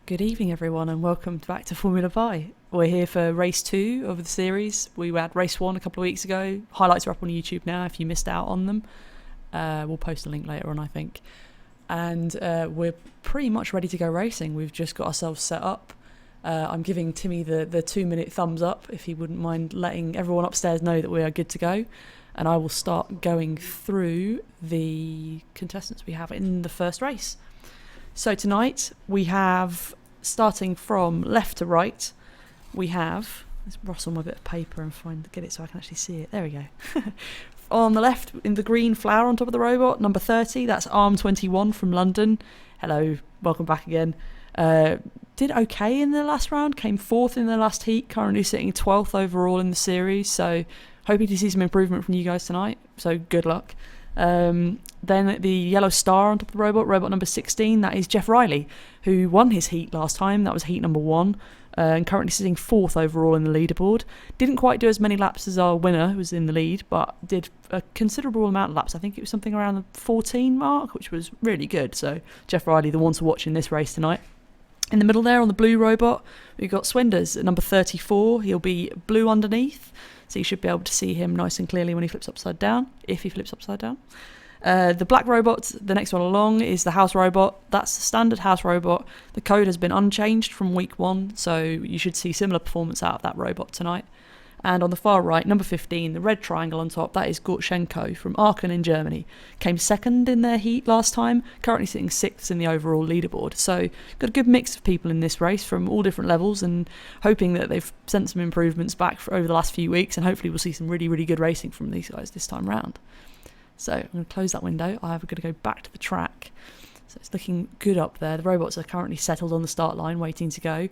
Good evening, everyone, and welcome back to FormulaPi. We're here for race 2 of the series. We had race 1 a couple of weeks ago. Highlights are up on YouTube now if you missed out on them. We'll post a link later on, I think. And we're pretty much ready to go racing. We've just got ourselves set up. I'm giving Timmy the 2-minute thumbs up, if he wouldn't mind letting everyone upstairs know that we are good to go. And I will start going through the contestants we have in the first race. So tonight we have, starting from left to right, we have, let's rustle my bit of paper and get it so I can actually see it. There we go. On the left, in the green flower on top of the robot, number 30, that's Arm21 from London. Hello, welcome back again. Did okay in the last round, came 4th in the last heat, currently sitting 12th overall in the series, so hoping to see some improvement from you guys tonight, so good luck. Then the yellow star on top of the robot number 16, that is Jeff Riley, who won his heat last time. That was heat number 1, and currently sitting 4th overall in the leaderboard. Didn't quite do as many laps as our winner, who was in the lead, but did a considerable amount of laps. I think it was something around the 14 mark, which was really good. So Jeff Riley, the one to watch in this race tonight. In the middle there, on the blue robot, we've got Swinders at number 34. He'll be blue underneath, so you should be able to see him nice and clearly when he flips upside down, if he flips upside down. The black robot, the next one along, is the house robot. That's the standard house robot. The code has been unchanged from week 1, so you should see similar performance out of that robot tonight. And on the far right, number 15, the red triangle on top, that is Gortchenko from Aachen in Germany. Came 2nd in their heat last time, currently sitting 6th in the overall leaderboard. So got a good mix of people in this race from all different levels, and hoping that they've sent some improvements back over the last few weeks, and hopefully we'll see some really, really good racing from these guys this time round. So I'm going to close that window. I'm going to go back to the track. So it's looking good up there. The robots are currently settled on the start line, waiting to go.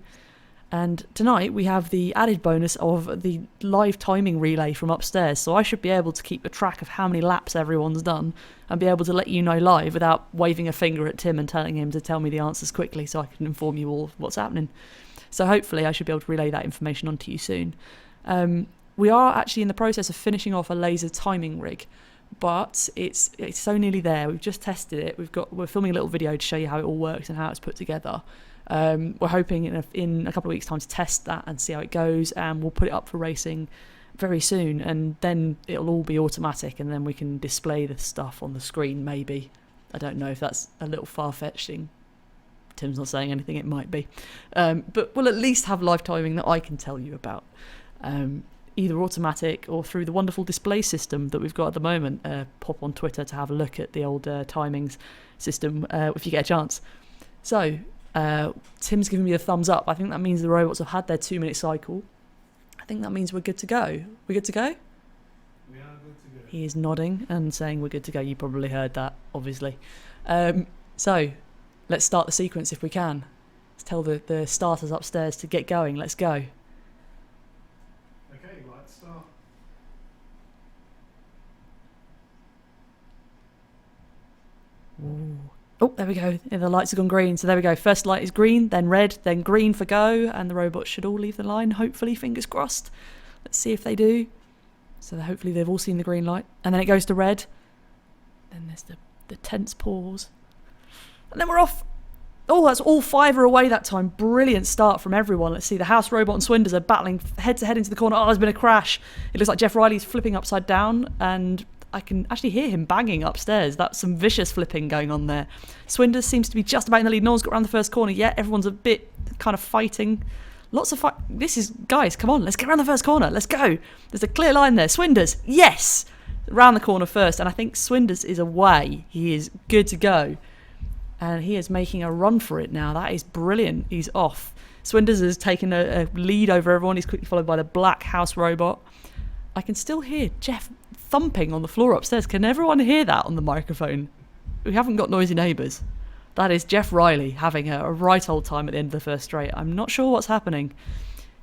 And tonight we have the added bonus of the live timing relay from upstairs, so I should be able to keep a track of how many laps everyone's done and be able to let you know live without waving a finger at Tim and telling him to tell me the answers quickly so I can inform you all of what's happening. So hopefully I should be able to relay that information onto you soon. We are actually in the process of finishing off a laser timing rig, but it's so nearly there. We've just tested it. We're filming a little video to show you how it all works and how it's put together. We're hoping in a couple of weeks' time to test that and see how it goes, and we'll put it up for racing very soon, and then it'll all be automatic, and then we can display the stuff on the screen, maybe. I don't know if that's a little far-fetching. Tim's not saying anything, it might be. But we'll at least have live timing that I can tell you about. Either automatic or through the wonderful display system that we've got at the moment. Pop on Twitter to have a look at the old timings system if you get a chance. So, Tim's giving me a thumbs up. I think that means the robots have had their 2-minute cycle. I think that means we're good to go. We're good to go? We are good to go. He is nodding and saying we're good to go. You probably heard that, obviously. So, let's start the sequence if we can. Let's tell the starters upstairs to get going. Let's go. Okay, let's start. Ooh. Oh, there we go. The lights have gone green. So there we go. First light is green, then red, then green for go. And the robots should all leave the line, hopefully. Fingers crossed. Let's see if they do. So hopefully they've all seen the green light. And then it goes to red. Then there's the tense pause. And then we're off. Oh, that's all 5 are away that time. Brilliant start from everyone. Let's see. The house robot and Swinders are battling head-to-head into the corner. Oh, there's been a crash. It looks like Jeff Riley's flipping upside down, and I can actually hear him banging upstairs. That's some vicious flipping going on there. Swinders seems to be just about in the lead. No one's got around the first corner yet. Everyone's a bit kind of fighting. Lots of fight. Guys, come on. Let's get around the first corner. Let's go. There's a clear line there. Swinders, yes! Round the corner first. And I think Swinders is away. He is good to go. And he is making a run for it now. That is brilliant. He's off. Swinders has taken a lead over everyone. He's quickly followed by the black house robot. I can still hear Jeff thumping on the floor upstairs. Can everyone hear that on the microphone? We haven't got noisy neighbours. That is Jeff Riley having a right old time at the end of the first straight. I'm not sure what's happening.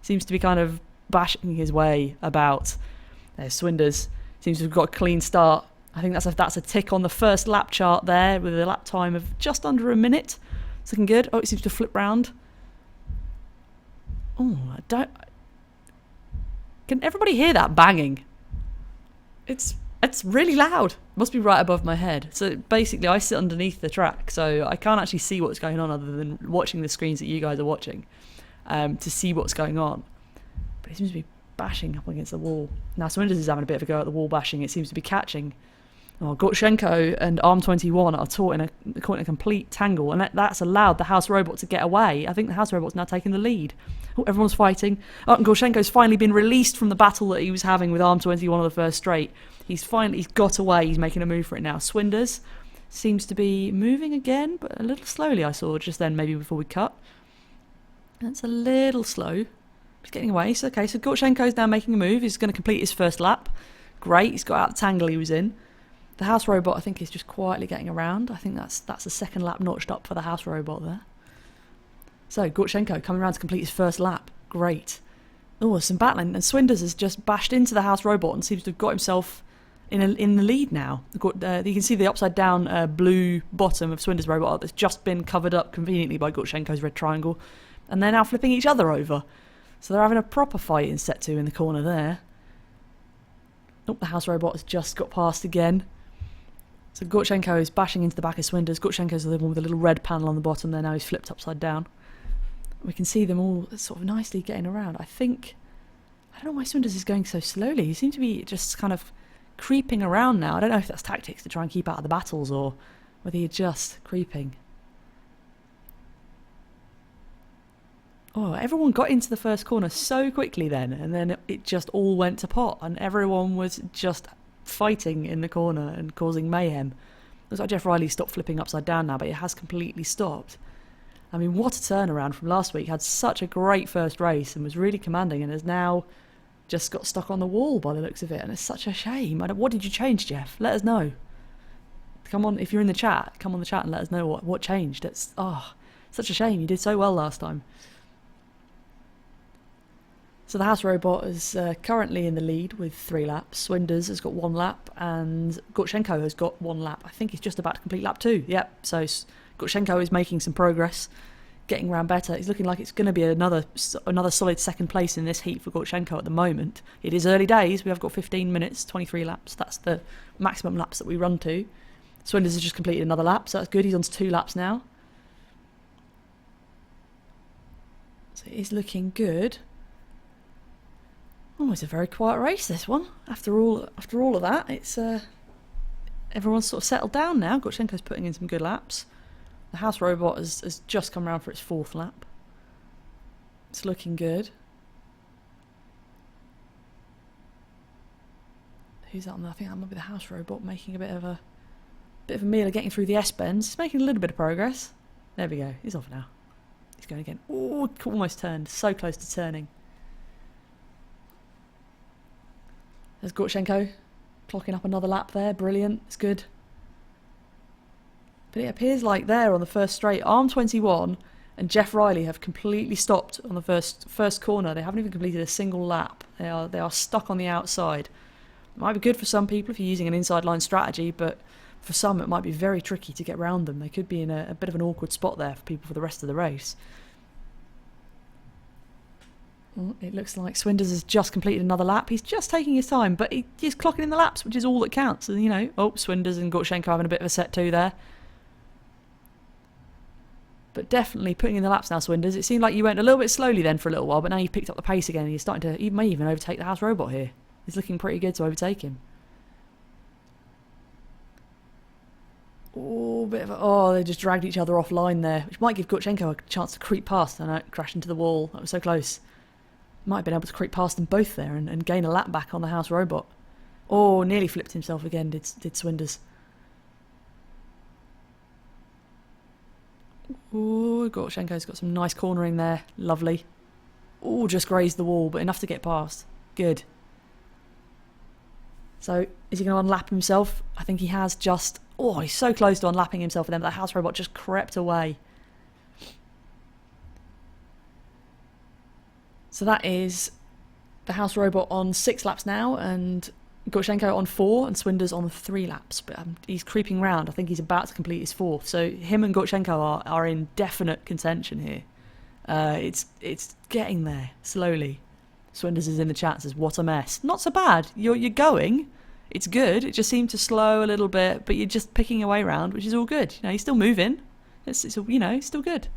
Seems to be kind of bashing his way about. There's Swinders. Seems to have got a clean start. I think that's a tick on the first lap chart there with a lap time of just under a minute. It's looking good. Oh, it seems to flip round. Oh, Can everybody hear that banging? It's really loud. Must be right above my head. So basically, I sit underneath the track, so I can't actually see what's going on other than watching the screens that you guys are watching to see what's going on. But it seems to be bashing up against the wall. Now, Swinders is having a bit of a go at the wall bashing. It seems to be catching. Oh, Gorchenko and Arm21 are caught in a complete tangle, and that's allowed the House Robot to get away. I think the House Robot's now taking the lead. Oh, everyone's fighting. Oh, and Gorchenko's finally been released from the battle that he was having with Arm21 on the first straight. He's got away. He's making a move for it now. Swinders seems to be moving again, but a little slowly, I saw just then, maybe before we cut. That's a little slow. He's getting away. So, okay, so Gorchenko's now making a move. He's going to complete his first lap. Great. He's got out the tangle he was in. The House Robot, I think, is just quietly getting around. I think that's the second lap notched up for the House Robot there. So, Gorchenko coming around to complete his first lap. Great. Oh, some battling. And Swinders has just bashed into the House Robot and seems to have got himself in the lead now. You can see the upside-down blue bottom of Swinders' robot that's just been covered up conveniently by Gorchenko's red triangle. And they're now flipping each other over. So they're having a proper fight in set 2 in the corner there. Oh, the House Robot has just got past again. So Gorchenko is bashing into the back of Swinders. Gorchenko's the one with a little red panel on the bottom there. Now he's flipped upside down. We can see them all sort of nicely getting around. I don't know why Swinders is going so slowly. He seems to be just kind of creeping around now. I don't know if that's tactics to try and keep out of the battles or whether he's just creeping. Oh, everyone got into the first corner so quickly then, and then it just all went to pot, and everyone was just fighting in the corner and causing mayhem. Looks like Jeff Riley stopped flipping upside down now, but it has completely stopped. I mean, what a turnaround from last week. Had such a great first race and was really commanding, and has now just got stuck on the wall by the looks of it, and it's such a shame. What did you change, Jeff? Let us know. Come on, if you're in the chat, come on the chat and let us know what changed. It's such a shame. You did so well last time. So the House Robot is currently in the lead with 3 laps. Swinders has got 1 lap, and Gorchenko has got 1 lap. I think he's just about to complete lap 2. Yep, so Gorchenko is making some progress, getting around better. It's looking like it's going to be another solid second place in this heat for Gorchenko at the moment. It is early days. We have got 15 minutes, 23 laps. That's the maximum laps that we run to. Swinders has just completed another lap, so that's good. He's on to 2 laps now. So it is looking good. Oh, it's a very quiet race, this one. After all of that, it's everyone's sort of settled down now. Gorchenko's putting in some good laps. The House Robot has just come around for its 4th lap. It's looking good. Who's that on there? I think that might be the House Robot making a bit of a meal of getting through the S-bends. He's making a little bit of progress. There we go. He's off now. He's going again. Oh, almost turned. So close to turning. There's Gorchenko clocking up another lap there. Brilliant. It's good. But it appears like there on the first straight, Arm21 and Jeff Riley have completely stopped on the first corner. They haven't even completed a single lap. They are stuck on the outside. It might be good for some people if you're using an inside line strategy, but for some it might be very tricky to get around them. They could be in a bit of an awkward spot there for people for the rest of the race. Oh, it looks like Swinders has just completed another lap. He's just taking his time, but he's clocking in the laps, which is all that counts. And, Swinders and Gorchenko having a bit of a set 2 there. But definitely putting in the laps now, Swinders. It seemed like you went a little bit slowly then for a little while, but now you've picked up the pace again and you're starting to... You may even overtake the House Robot here. He's looking pretty good to overtake him. They just dragged each other offline there, which might give Gorchenko a chance to creep past and crash into the wall. That was so close. Might have been able to creep past them both there and gain a lap back on the House Robot. Oh, nearly flipped himself again, did Swinders. Oh, Gorchenko's got some nice cornering there. Lovely. Oh, just grazed the wall, but enough to get past. Good. So, is he going to unlap himself? I think he has just... Oh, he's so close to unlapping himself, and then the House Robot just crept away. So that is the House Robot on 6 laps now, and Gorchenko on 4, and Swinders on 3 laps. But he's creeping round. I think he's about to complete his 4th. So him and Gorchenko are in definite contention here. It's getting there slowly. Swinders is in the chat, says, "What a mess." Not so bad. You're going. It's good. It just seemed to slow a little bit, but you're just picking away around, which is all good. You're still moving. It's still good.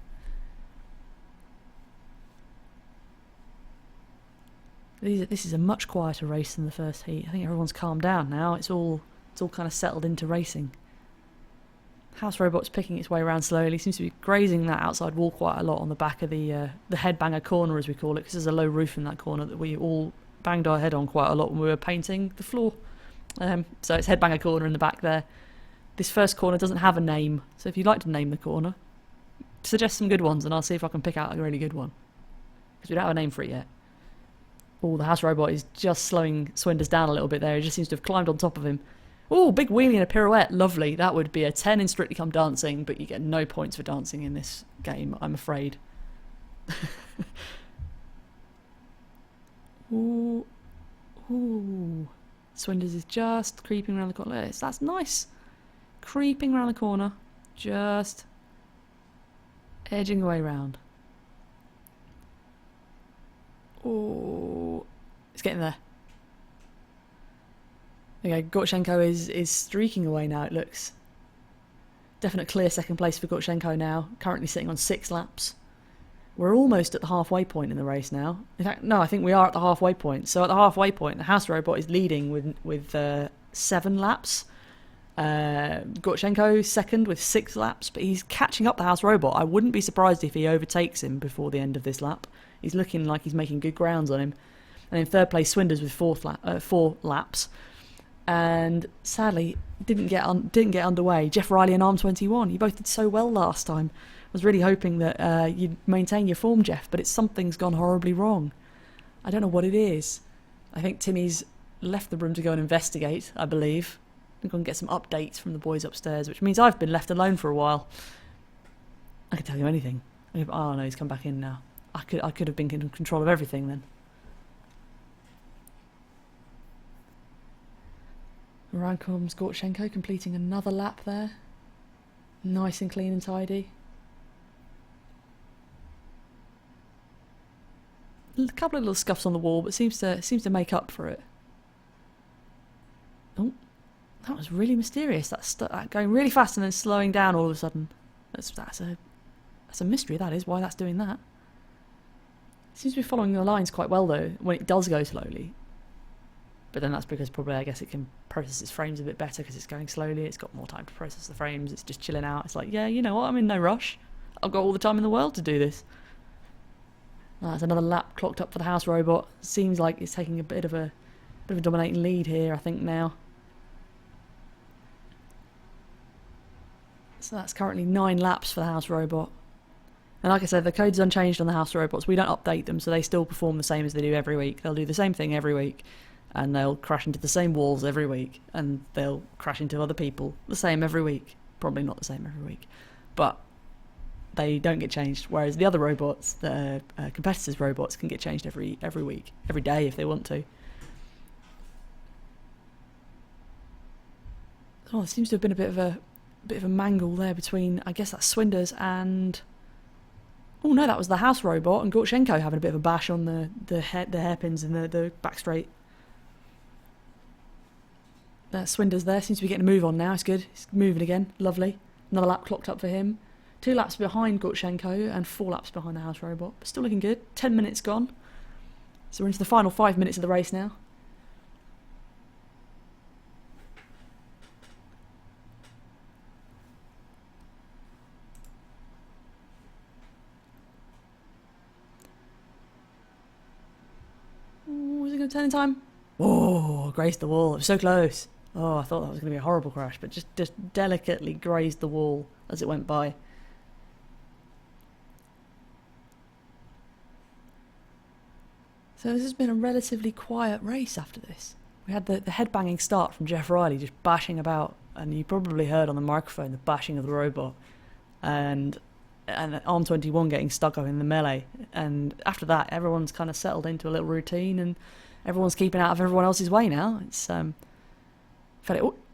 This is a much quieter race than the first heat. I think everyone's calmed down now. It's all kind of settled into racing. House Robot's picking its way around slowly. Seems to be grazing that outside wall quite a lot on the back of the headbanger corner, as we call it, because there's a low roof in that corner that we all banged our head on quite a lot when we were painting the floor. So it's headbanger corner in the back there. This first corner doesn't have a name, so if you'd like to name the corner, suggest some good ones and I'll see if I can pick out a really good one, because we don't have a name for it yet. Oh, the House Robot is just slowing Swinders down a little bit there. He just seems to have climbed on top of him. Oh, big wheelie and a pirouette. Lovely. That would be a 10 in Strictly Come Dancing, but you get no points for dancing in this game, I'm afraid. Ooh. Ooh. Swinders is just creeping around the corner. That's nice. Creeping around the corner. Just edging away round. Oh, it's getting there. Okay, Gorchenko is streaking away now, it looks. Definite clear second place for Gorchenko now. Currently sitting on 6 laps. We're almost at the halfway point in the race now. In fact, no, I think we are at the halfway point. So at the halfway point, the House Robot is leading with 7 laps. Gorchenko second with 6 laps, but he's catching up the House Robot. I wouldn't be surprised if he overtakes him before the end of this lap. He's looking like he's making good grounds on him. And in third place, Swinders with 4 laps. And sadly, didn't get underway. Jeff Riley and Arm21, you both did so well last time. I was really hoping that you'd maintain your form, Jeff, but something's gone horribly wrong. I don't know what it is. I think Timmy's left the room to go and investigate, I believe. I'm going to get some updates from the boys upstairs, which means I've been left alone for a while. I could tell you anything. Oh no, he's come back in now. I could have been in control of everything then. Around comes Gorchenko, completing another lap there. Nice and clean and tidy. A couple of little scuffs on the wall, but seems to make up for it. Oh, that was really mysterious. That's going really fast and then slowing down all of a sudden. That's a mystery, that is, why that's doing that. It seems to be following the lines quite well though, when it does go slowly. But then that's because probably, I guess, it can process its frames a bit better because it's going slowly. It's got more time to process the frames. It's just chilling out. It's like, yeah, you know what? I'm in no rush. I've got all the time in the world to do this. That's another lap clocked up for the House Robot. Seems like it's taking a bit of a dominating lead here, I think, now. So that's currently 9 laps for the House Robot. And like I said, the code's unchanged on the House Robots. We don't update them, so they still perform the same as they do every week. They'll do the same thing every week. And they'll crash into the same walls every week, and they'll crash into other people the same every week. Probably not the same every week, but they don't get changed. Whereas the other robots, the competitors' robots, can get changed every week, every day if they want to. Oh, there seems to have been a bit of a mangle there between, I guess that's Swinders and. Oh no, that was the House Robot and Gorchenko having a bit of a bash on the hairpins and the back straight. Swinders there, seems to be getting a move on now. It's good. It's moving again. Lovely. Another lap clocked up for him. 2 laps behind Gorchenko and 4 laps behind the House Robot. But still looking good. 10 minutes gone. So we're into the final 5 minutes of the race now. Ooh, is it going to turn in time? Oh, grazed the wall. It was so close. Oh, I thought that was going to be a horrible crash, but just delicately grazed the wall as it went by. So this has been a relatively quiet race after this. We had the headbanging start from Jeff Riley just bashing about, and you probably heard on the microphone the bashing of the robot, and Arm21 getting stuck up in the melee. And after that, everyone's kind of settled into a little routine, and everyone's keeping out of everyone else's way now. It's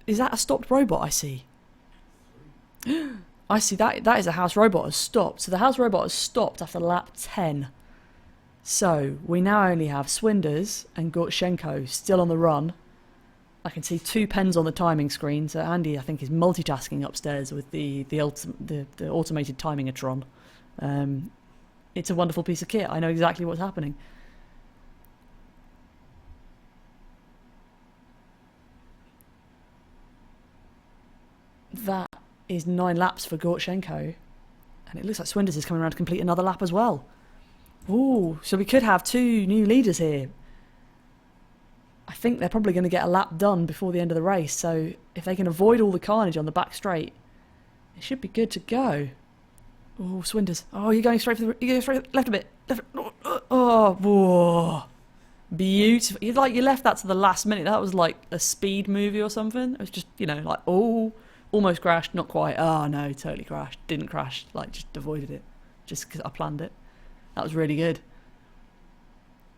is that a stopped robot I see? I see that is a House Robot has stopped. So the House Robot has stopped after lap 10. So we now only have Swinders and Gorchenko still on the run. I can see 2 pens on the timing screen, so Andy, I think, is multitasking upstairs with the automated timingatron. It's a wonderful piece of kit. I know exactly what's happening. That is 9 laps for Gorchenko, and it looks like Swinders is coming around to complete another lap as well. Ooh, so we could have 2 new leaders here. I think they're probably going to get a lap done before the end of the race, so if they can avoid all the carnage on the back straight, it should be good to go. Oh, Swinders. Oh, you're going straight for the... You're going straight left a bit. Left. Oh, whoa. Beautiful. You left that to the last minute. That was like a speed movie or something. It was just, like, oh, almost crashed, not quite. Oh, no, totally crashed. Didn't crash. Just avoided it. Just because I planned it. That was really good.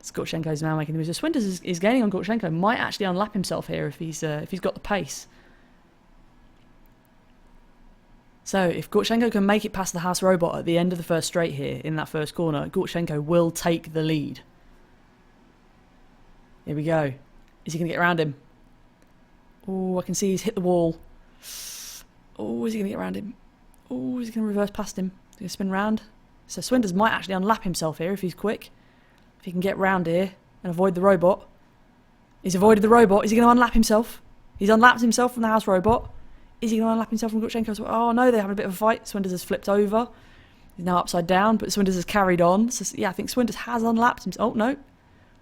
Gorchenko's now making the moves. Swinders is gaining on Gorchenko. Might actually unlap himself here if he's got the pace. So if Gorchenko can make it past the house robot at the end of the first straight here in that first corner, Gorchenko will take the lead. Here we go. Is he going to get around him? Oh, I can see he's hit the wall. Oh, is he going to get around him? Oh, is he going to reverse past him? Is he going to spin round? So Swinders might actually unlap himself here if he's quick. If he can get round here and avoid the robot. He's avoided the robot. Is he going to unlap himself? He's unlapped himself from the house robot. Is he going to unlap himself from Gorchenko? Oh no, they're having a bit of a fight. Swinders has flipped over. He's now upside down, but Swinders has carried on. So yeah, I think Swinders has unlapped himself. Oh no.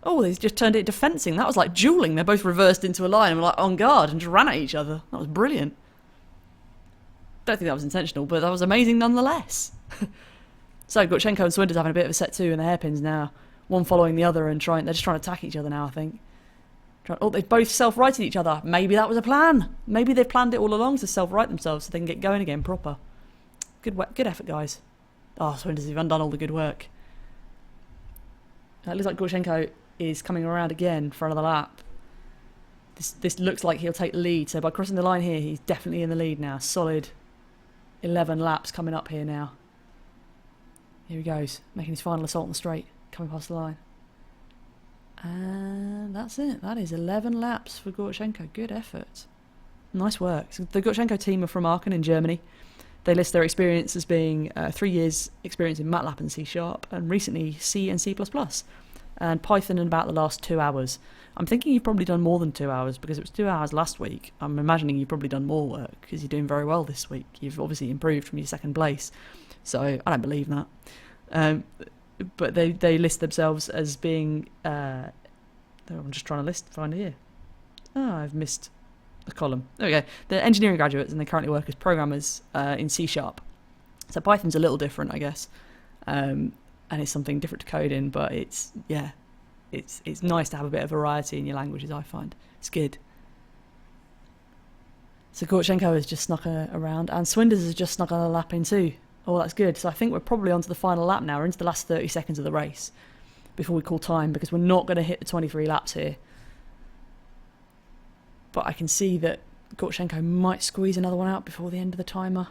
Oh, he's just turned it into fencing. That was like dueling. They're both reversed into a line and were like on guard and just ran at each other. That was brilliant. Don't think that was intentional, but that was amazing nonetheless. So Gorchenko and Swinders having a bit of a set 2 in the hairpins now. One following the other and they're just trying to attack each other now, I think. Oh, they've both self-righted each other. Maybe that was a plan. Maybe they've planned it all along to self-right themselves so they can get going again proper. Good effort, guys. Oh, Swinders, you've undone all the good work. It looks like Gorchenko is coming around again for another lap. This looks like he'll take the lead. So by crossing the line here, he's definitely in the lead now. Solid 11 laps coming up here now. Here he goes, making his final assault on the straight. Coming past the line. And that's it. That is 11 laps for Gorchenko. Good effort. Nice work. So the Gorchenko team are from Aachen in Germany. They list their experience as being 3 years experience in MATLAB and C#, and recently C and C++, and Python in about the last 2 hours. I'm thinking you've probably done more than 2 hours because it was 2 hours last week. I'm imagining you've probably done more work because you're doing very well this week. You've obviously improved from your second place. So I don't believe that. But they list themselves as being... I'm just trying to find it here. Oh, I've missed a column. There we go. They're engineering graduates and they currently work as programmers in C#. So Python's a little different, I guess. And it's something different to code in, but it's nice to have a bit of variety in your languages, I find. It's good. So Gorchenko has just snuck around, and Swinders has just snuck on a lap in too. Oh, that's good. So I think we're probably on to the final lap now. We're into the last 30 seconds of the race before we call time, because we're not going to hit the 23 laps here. But I can see that Gorchenko might squeeze another one out before the end of the timer.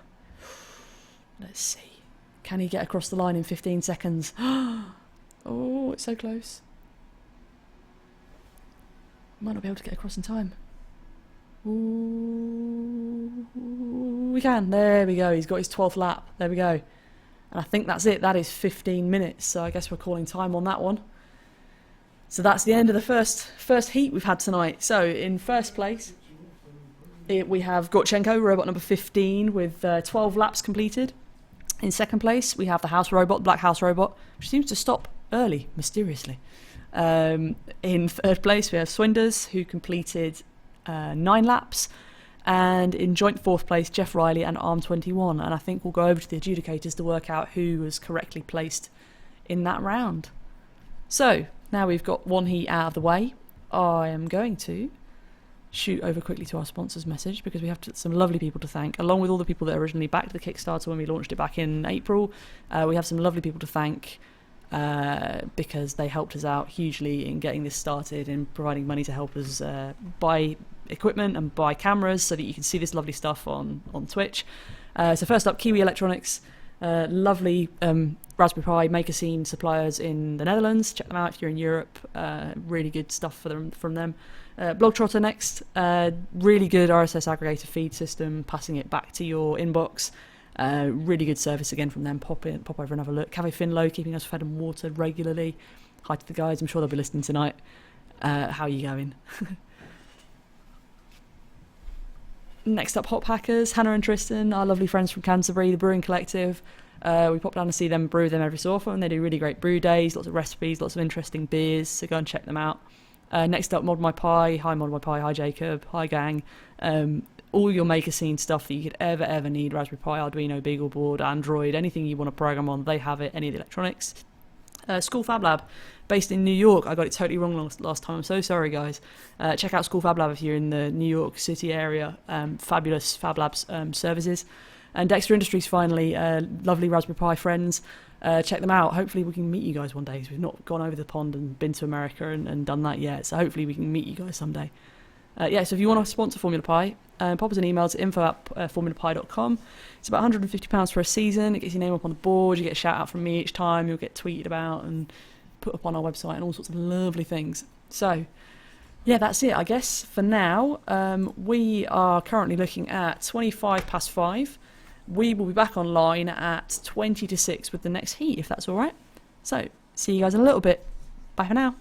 Let's see. Can he get across the line in 15 seconds? Oh, it's so close. Might not be able to get across in time. Ooh, we can. There we go. He's got his 12th lap. There we go. And I think that's it. That is 15 minutes. So I guess we're calling time on that one. So that's the end of the first heat we've had tonight. So in first place, we have Gorchenko, robot number 15, with 12 laps completed. In second place, we have the house robot, Black House robot, which seems to stop early, mysteriously. In third place, we have Swinders, who completed 9 laps. And in joint fourth place, Jeff Riley and Arm21. And I think we'll go over to the adjudicators to work out who was correctly placed in that round. So, now we've got one heat out of the way. I am going to shoot over quickly to our sponsors message, because we have some lovely people to thank, along with all the people that originally backed the Kickstarter when we launched it back in April. We have some lovely people to thank because they helped us out hugely in getting this started and providing money to help us buy equipment and buy cameras so that you can see this lovely stuff on Twitch. So first up, Kiwi Electronics. Lovely Raspberry Pi maker scene suppliers in the Netherlands. Check them out if you're in Europe. Really good stuff from them. Blogtrotter next. Really good RSS aggregator feed system, passing it back to your inbox. Really good service again from them. Pop over and have a look. Café Findlow, keeping us fed and watered regularly. Hi to the guys. I'm sure they'll be listening tonight. How are you going? Next up, Hop Hackers, Hannah and Tristan, our lovely friends from Canterbury, the Brewing Collective. We pop down to see them, brew them every so often. They do really great brew days, lots of recipes, lots of interesting beers, so go and check them out. Next up, Mod My Pi. Hi Mod My Pi, hi Jacob, hi gang. All your maker scene stuff that you could ever need, Raspberry Pi, Arduino, BeagleBoard, Android, anything you want to program on, they have it, any of the electronics. School Fab Lab, based in New York. I got it totally wrong last time. I'm so sorry, guys. Check out School Fab Lab if you're in the New York City area. Fabulous Fab Labs services. And Dexter Industries, finally, lovely Raspberry Pi friends. Check them out. Hopefully we can meet you guys one day, because we've not gone over the pond and been to America and done that yet. So hopefully we can meet you guys someday. So if you want to sponsor FormulaPi, pop us an email to info@formulapi.com. It's about £150 for a season. It gets your name up on the board. You get a shout out from me each time. You'll get tweeted about and put up on our website and all sorts of lovely things. So, yeah, that's it, I guess, for now. We are currently looking at 5:25. We will be back online at 20 to 6 with the next heat, if that's all right. So, see you guys in a little bit. Bye for now.